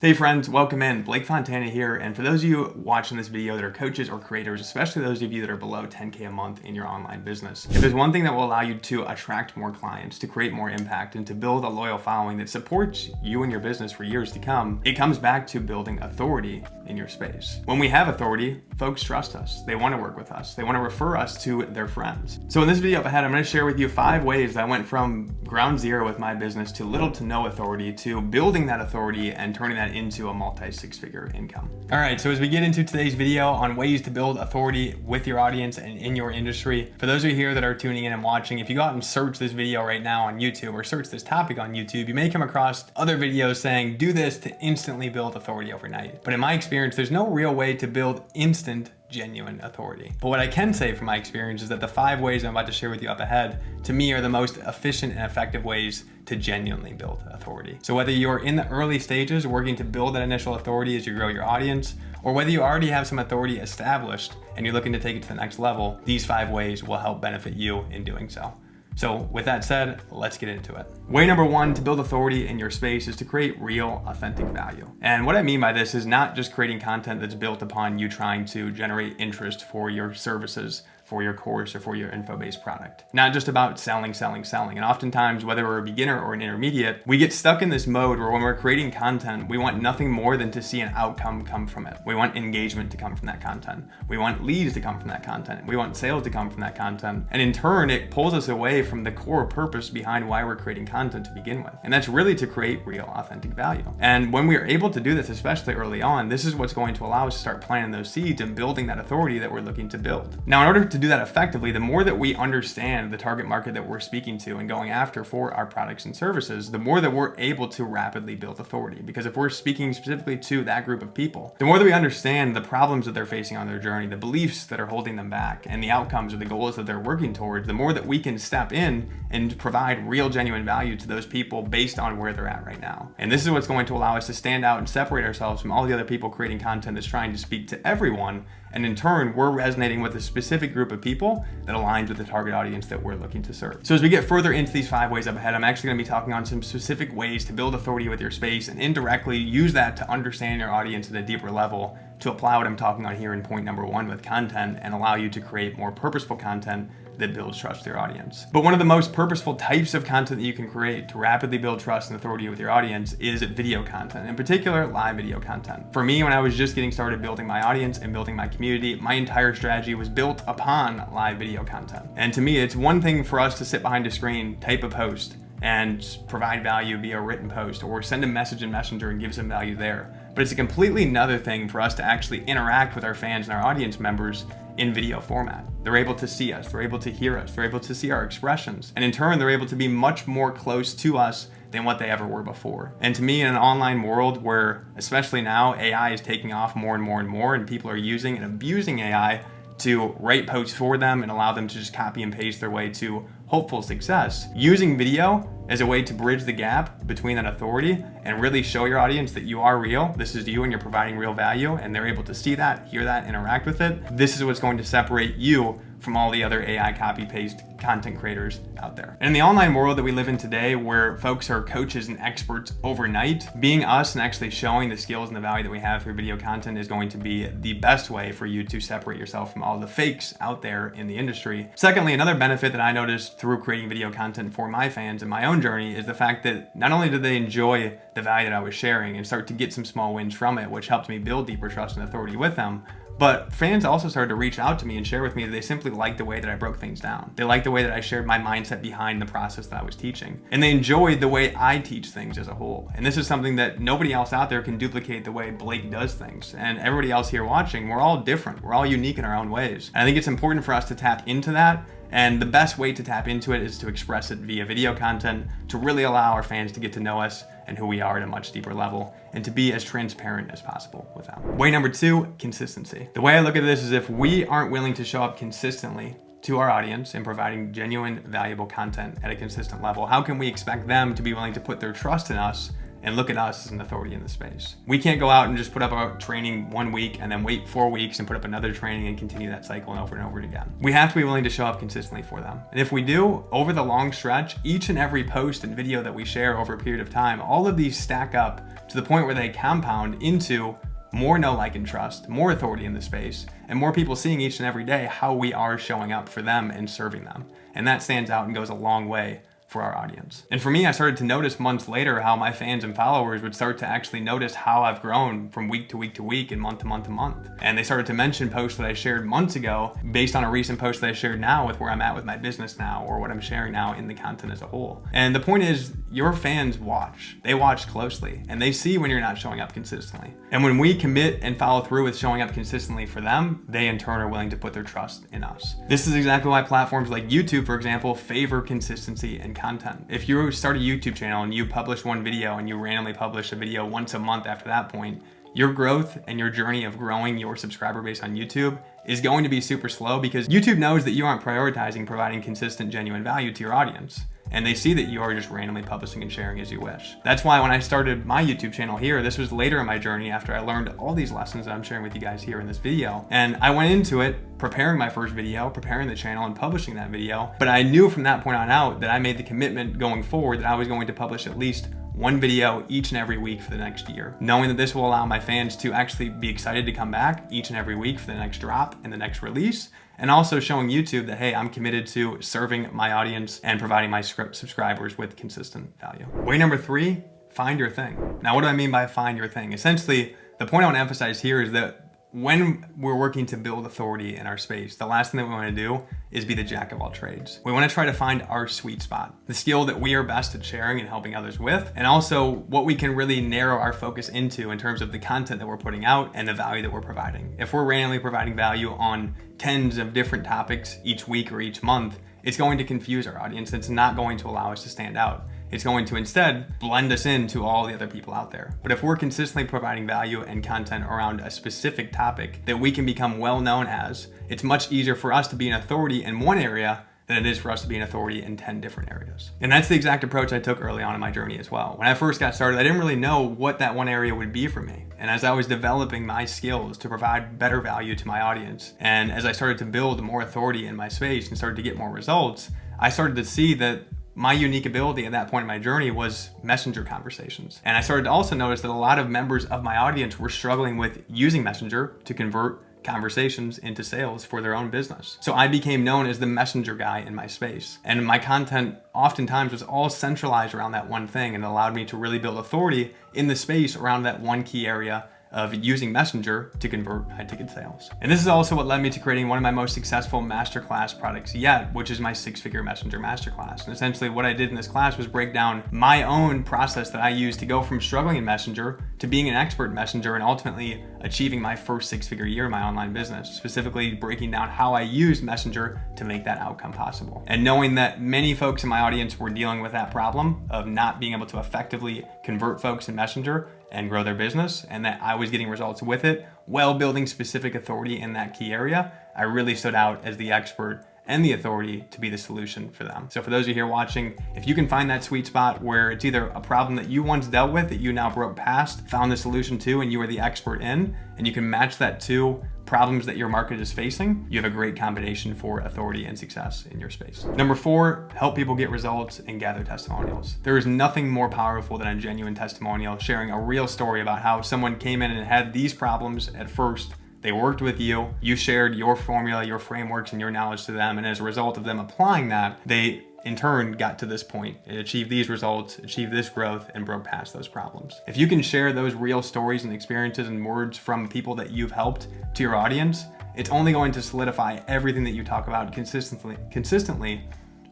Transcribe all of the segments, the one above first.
Hey friends, welcome in. Blake Fontana here, and for those of you watching this video that are coaches or creators, especially those of you that are below 10K a month in your online business, if there's one thing that will allow you to attract more clients, to create more impact, and to build a loyal following that supports you and your business for years to come, it comes back to building authority in your space. When we have authority, folks trust us. They want to work with us. They want to refer us to their friends. So in this video up ahead, I'm going to share with you 5 ways that I went from ground zero with my business to little to no authority to building that authority and turning that into a multi-6-figure income. All right, so as we get into today's video on ways to build authority with your audience and in your industry, for those of you here that are tuning in and watching, if you go out and search this video right now on YouTube or search this topic on YouTube, you may come across other videos saying, do this to instantly build authority overnight. But in my experience, there's no real way to build instant genuine authority. But what I can say from my experience is that the 5 ways I'm about to share with you up ahead, to me, are the most efficient and effective ways to genuinely build authority. So whether you're in the early stages working to build that initial authority as you grow your audience, or whether you already have some authority established and you're looking to take it to the next level, these 5 ways will help benefit you in doing so. So with that said, let's get into it. Way number 1 to build authority in your space is to create real, authentic value. And what I mean by this is not just creating content that's built upon you trying to generate interest for your services, for your course, or for your info-based product. Not just about selling. And oftentimes, whether we're a beginner or an intermediate, we get stuck in this mode where when we're creating content, we want nothing more than to see an outcome come from it. We want engagement to come from that content. We want leads to come from that content. We want sales to come from that content. And in turn, it pulls us away from the core purpose behind why we're creating content to begin with. And that's really to create real, authentic value. And when we are able to do this, especially early on, this is what's going to allow us to start planting those seeds and building that authority that we're looking to build. Now, in order to do that effectively, the more that we understand the target market that we're speaking to and going after for our products and services, the more that we're able to rapidly build authority. Because if we're speaking specifically to that group of people, the more that we understand the problems that they're facing on their journey, the beliefs that are holding them back, and the outcomes or the goals that they're working towards, the more that we can step in and provide real, genuine value to those people based on where they're at right now. And this is what's going to allow us to stand out and separate ourselves from all the other people creating content that's trying to speak to everyone. And in turn, we're resonating with a specific group of people that aligns with the target audience that we're looking to serve. So as we get further into these 5 ways up ahead, I'm actually going to be talking on some specific ways to build authority with your space and indirectly use that to understand your audience at a deeper level, to apply what I'm talking on here in point number 1 with content and allow you to create more purposeful content that builds trust with your audience. But one of the most purposeful types of content that you can create to rapidly build trust and authority with your audience is video content, in particular live video content. For me, when I was just getting started building my audience and building my community, my entire strategy was built upon live video content. And to me, it's one thing for us to sit behind a screen, type a post, and provide value via written post, or send a message in Messenger and give some value there. But it's a completely another thing for us to actually interact with our fans and our audience members in video format. They're able to see us, they're able to hear us, they're able to see our expressions, and in turn, they're able to be much more close to us than what they ever were before. And to me, in an online world where, especially now, AI is taking off more and more, and people are using and abusing AI to write posts for them and allow them to just copy and paste their way to hopeful success, using video as a way to bridge the gap between that authority and really show your audience that you are real, this is you and you're providing real value, and they're able to see that, hear that, interact with it. This is what's going to separate you from all the other AI copy-paste content creators out there. And in the online world that we live in today, where folks are coaches and experts overnight, being us and actually showing the skills and the value that we have through video content is going to be the best way for you to separate yourself from all the fakes out there in the industry. Secondly, another benefit that I noticed through creating video content for my fans and my own journey is the fact that not only did they enjoy the value that I was sharing and start to get some small wins from it, which helped me build deeper trust and authority with them, but fans also started to reach out to me and share with me that they simply liked the way that I broke things down. They liked the way that I shared my mindset behind the process that I was teaching. And they enjoyed the way I teach things as a whole. And this is something that nobody else out there can duplicate the way Blake does things. And everybody else here watching, we're all different. We're all unique in our own ways. And I think it's important for us to tap into that. And the best way to tap into it is to express it via video content, to really allow our fans to get to know us and who we are at a much deeper level, and to be as transparent as possible with them. Way number 2, consistency. The way I look at this is if we aren't willing to show up consistently to our audience and providing genuine, valuable content at a consistent level, how can we expect them to be willing to put their trust in us and look at us as an authority in the space. We can't go out and just put up a training 1 week and then wait 4 weeks and put up another training and continue that cycle over and over again. We have to be willing to show up consistently for them. And if we do, over the long stretch, each and every post and video that we share over a period of time, all of these stack up to the point where they compound into more know, like, and trust, more authority in the space, and more people seeing each and every day how we are showing up for them and serving them. And that stands out and goes a long way for our audience. And for me, I started to notice months later how my fans and followers would start to actually notice how I've grown from week to week to week and month to month to month. And they started to mention posts that I shared months ago based on a recent post that I shared now with where I'm at with my business now, or what I'm sharing now in the content as a whole. And the point is, your fans watch. They watch closely, and they see when you're not showing up consistently. And when we commit and follow through with showing up consistently for them, they in turn are willing to put their trust in us. This is exactly why platforms like YouTube, for example, favor consistency and content. If you start a YouTube channel and you publish one video and you randomly publish a video once a month after that point, your growth and your journey of growing your subscriber base on YouTube is going to be super slow, because YouTube knows that you aren't prioritizing providing consistent, genuine value to your audience. And they see that you are just randomly publishing and sharing as you wish. That's why when I started my YouTube channel here, this was later in my journey after I learned all these lessons that I'm sharing with you guys here in this video. And I went into it preparing my first video, preparing the channel and publishing that video. But I knew from that point on out that I made the commitment going forward that I was going to publish at least one video each and every week for the next year, knowing that this will allow my fans to actually be excited to come back each and every week for the next drop and the next release, and also showing YouTube that, hey, I'm committed to serving my audience and providing my subscribers with consistent value. Way number 3, find your thing. Now, what do I mean by find your thing? Essentially, the point I want to emphasize here is that when we're working to build authority in our space, the last thing that we want to do is be the jack of all trades. We want to try to find our sweet spot, the skill that we are best at sharing and helping others with, and also what we can really narrow our focus into in terms of the content that we're putting out and the value that we're providing. If we're randomly providing value on tens of different topics each week or each month, it's going to confuse our audience. It's not going to allow us to stand out. It's going to instead blend us into all the other people out there. But if we're consistently providing value and content around a specific topic that we can become well known as, it's much easier for us to be an authority in one area than it is for us to be an authority in 10 different areas. And that's the exact approach I took early on in my journey as well. When I first got started, I didn't really know what that one area would be for me. And as I was developing my skills to provide better value to my audience, and as I started to build more authority in my space and started to get more results, I started to see that my unique ability at that point in my journey was messenger conversations. And I started to also notice that a lot of members of my audience were struggling with using messenger to convert conversations into sales for their own business. So I became known as the messenger guy in my space. And my content oftentimes was all centralized around that one thing, and allowed me to really build authority in the space around that one key area of using Messenger to convert high-ticket sales. And this is also what led me to creating one of my most successful masterclass products yet, which is my 6-figure Messenger masterclass. And essentially what I did in this class was break down my own process that I used to go from struggling in Messenger to being an expert in Messenger and ultimately achieving my first 6-figure year in my online business, specifically breaking down how I used Messenger to make that outcome possible. And knowing that many folks in my audience were dealing with that problem of not being able to effectively convert folks in Messenger and grow their business, and that I was getting results with it while building specific authority in that key area, I really stood out as the expert and the authority to be the solution for them. So for those of you here watching, if you can find that sweet spot where it's either a problem that you once dealt with that you now broke past, found the solution to, and you are the expert in, and you can match that to problems that your market is facing, you have a great combination for authority and success in your space. Number 4, help people get results and gather testimonials. There is nothing more powerful than a genuine testimonial, sharing a real story about how someone came in and had these problems at first. They worked with you, you shared your formula, your frameworks, and your knowledge to them, and as a result of them applying that, they in turn got to this point and achieved these results, achieved this growth, and broke past those problems. If you can share those real stories and experiences and words from people that you've helped to your audience, it's only going to solidify everything that you talk about consistently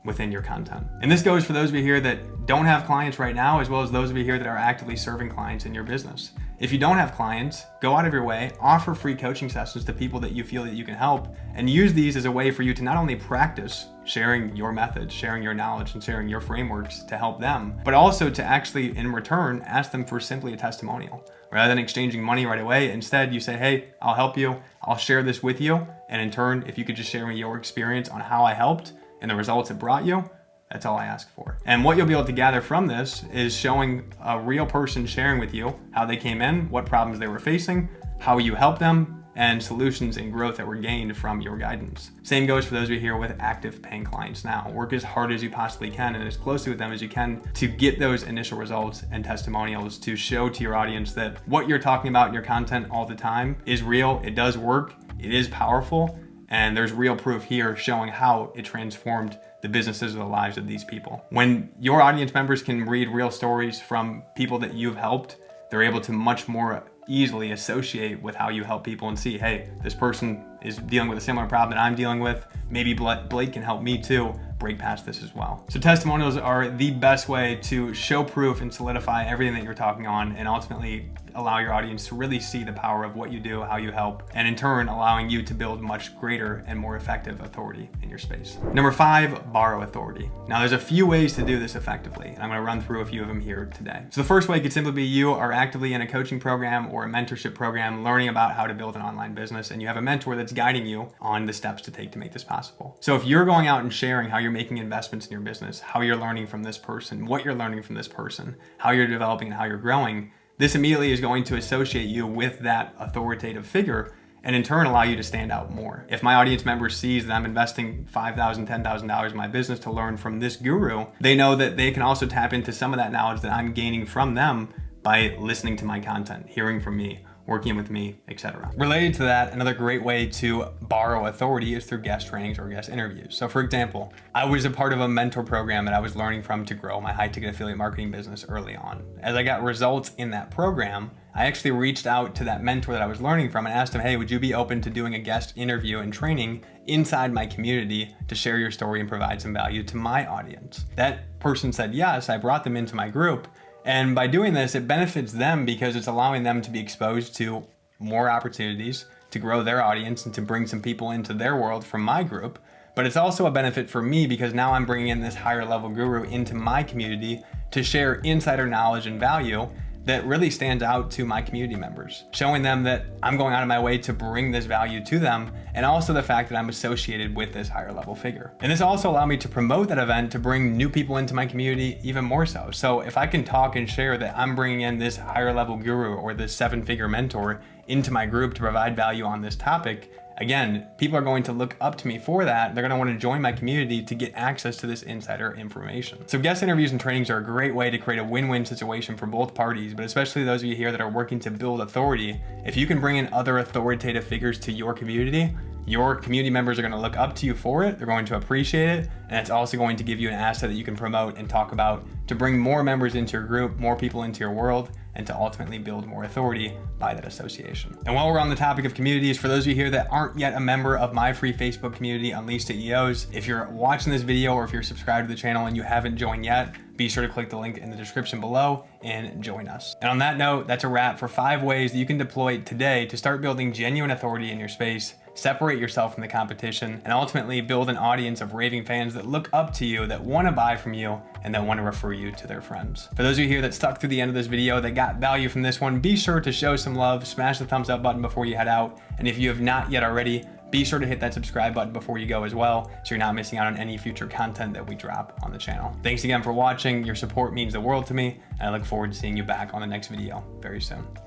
within your content. And this goes for those of you here that don't have clients right now, as well as those of you here that are actively serving clients in your business. If you don't have clients, go out of your way, offer free coaching sessions to people that you feel that you can help, and use these as a way for you to not only practice sharing your methods, sharing your knowledge, and sharing your frameworks to help them, but also to actually, in return, ask them for simply a testimonial. Rather than exchanging money right away, instead you say, hey, I'll help you, I'll share this with you, and in turn, if you could just share me your experience on how I helped and the results it brought you, That's all I ask for. And what you'll be able to gather from this is showing a real person sharing with you how they came in, what problems they were facing, how you helped them, and solutions and growth that were gained from your guidance. Same goes for those of you here with active paying clients now. Work as hard as you possibly can and as closely with them as you can to get those initial results and testimonials to show to your audience that what you're talking about in your content all the time is real, it does work, it is powerful, and there's real proof here showing how it transformed the businesses or the lives of these people. When your audience members can read real stories from people that you've helped, they're able to much more easily associate with how you help people and see, hey, this person is dealing with a similar problem that I'm dealing with. Maybe Blake can help me too break past this as well. So testimonials are the best way to show proof and solidify everything that you're talking on, and ultimately allow your audience to really see the power of what you do, how you help, and in turn allowing you to build much greater and more effective authority in your space. Number 5, borrow authority. Now there's a few ways to do this effectively, and I'm going to run through a few of them here today. So the first way could simply be you are actively in a coaching program or a mentorship program learning about how to build an online business, and you have a mentor that's guiding you on the steps to take to make this possible. So if you're going out and sharing how you're making investments in your business, how you're learning from this person, what you're learning from this person, how you're developing and how you're growing, this immediately is going to associate you with that authoritative figure and in turn allow you to stand out more. If my audience member sees that I'm investing $5,000, $10,000 in my business to learn from this guru, they know that they can also tap into some of that knowledge that I'm gaining from them by listening to my content, hearing from me, working with me, etc. Related to that, another great way to borrow authority is through guest trainings or guest interviews. So for example, I was a part of a mentor program that I was learning from to grow my high ticket affiliate marketing business early on. As I got results in that program, I actually reached out to that mentor that I was learning from and asked him, hey, would you be open to doing a guest interview and training inside my community to share your story and provide some value to my audience? That person said yes. I brought them into my group. And by doing this, it benefits them because it's allowing them to be exposed to more opportunities to grow their audience and to bring some people into their world from my group. But it's also a benefit for me because now I'm bringing in this higher level guru into my community to share insider knowledge and value that really stands out to my community members, showing them that I'm going out of my way to bring this value to them, and also the fact that I'm associated with this higher level figure. And this also allowed me to promote that event to bring new people into my community even more so. So if I can talk and share that I'm bringing in this higher level guru or this 7-figure mentor into my group to provide value on this topic, again, people are going to look up to me for that. They're going to want to join my community to get access to this insider information. So guest interviews and trainings are a great way to create a win-win situation for both parties, but especially those of you here that are working to build authority. If you can bring in other authoritative figures to your community, your community members are going to look up to you for it. They're going to appreciate it. And it's also going to give you an asset that you can promote and talk about to bring more members into your group, more people into your world, and to ultimately build more authority by that association. And while we're on the topic of communities, for those of you here that aren't yet a member of my free Facebook community, Unleashed CEOs, if you're watching this video or if you're subscribed to the channel and you haven't joined yet, be sure to click the link in the description below and join us. And on that note, that's a wrap for 5 ways that you can deploy today to start building genuine authority in your space, separate yourself from the competition, and ultimately build an audience of raving fans that look up to you, that want to buy from you, and that want to refer you to their friends. For those of you here that stuck through the end of this video, that got value from this one, be sure to show some love, smash the thumbs up button before you head out. And if you have not yet already, be sure to hit that subscribe button before you go as well, so you're not missing out on any future content that we drop on the channel. Thanks again for watching. Your support means the world to me, and I look forward to seeing you back on the next video very soon.